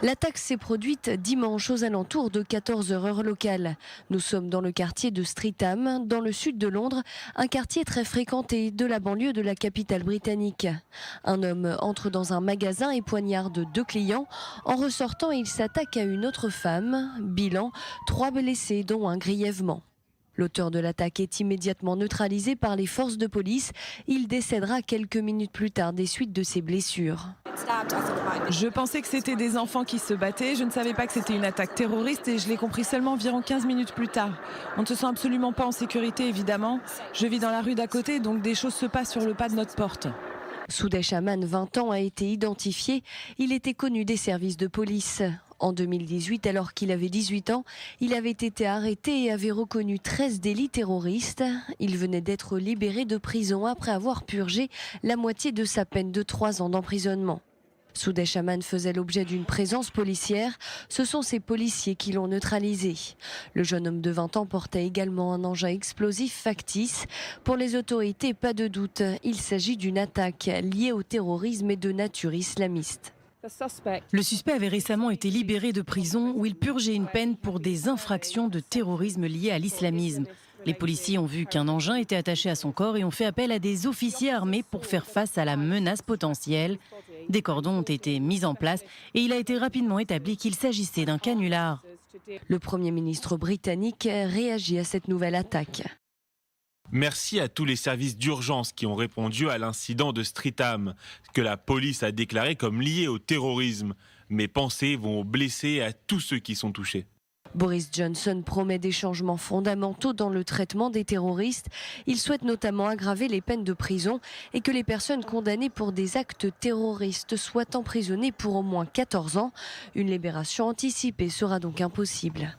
L'attaque s'est produite dimanche aux alentours de 14h heure locale. Nous sommes dans le quartier de Streatham, dans le sud de Londres, un quartier très fréquenté de la banlieue de la capitale britannique. Un homme entre dans un magasin et poignarde 2 clients. En ressortant, il s'attaque à une autre femme. Bilan, 3 blessés dont un grièvement. L'auteur de l'attaque est immédiatement neutralisé par les forces de police. Il décédera quelques minutes plus tard des suites de ses blessures. Je pensais que c'était des enfants qui se battaient, je ne savais pas que c'était une attaque terroriste et je l'ai compris seulement environ 15 minutes plus tard. On ne se sent absolument pas en sécurité évidemment. Je vis dans la rue d'à côté donc des choses se passent sur le pas de notre porte. Sudesh Aman, 20 ans, a été identifié. Il était connu des services de police. En 2018, alors qu'il avait 18 ans, il avait été arrêté et avait reconnu 13 délits terroristes. Il venait d'être libéré de prison après avoir purgé la moitié de sa peine de 3 ans d'emprisonnement. Sudesh Aman faisait l'objet d'une présence policière. Ce sont ces policiers qui l'ont neutralisé. Le jeune homme de 20 ans portait également un engin explosif factice. Pour les autorités, pas de doute, il s'agit d'une attaque liée au terrorisme et de nature islamiste. Le suspect avait récemment été libéré de prison où il purgeait une peine pour des infractions de terrorisme liées à l'islamisme. Les policiers ont vu qu'un engin était attaché à son corps et ont fait appel à des officiers armés pour faire face à la menace potentielle. Des cordons ont été mis en place et il a été rapidement établi qu'il s'agissait d'un canular. Le Premier ministre britannique réagit à cette nouvelle attaque. Merci à tous les services d'urgence qui ont répondu à l'incident de Streatham, que la police a déclaré comme lié au terrorisme. Mes pensées vont aux blessés et à tous ceux qui sont touchés. Boris Johnson promet des changements fondamentaux dans le traitement des terroristes. Il souhaite notamment aggraver les peines de prison et que les personnes condamnées pour des actes terroristes soient emprisonnées pour au moins 14 ans. Une libération anticipée sera donc impossible.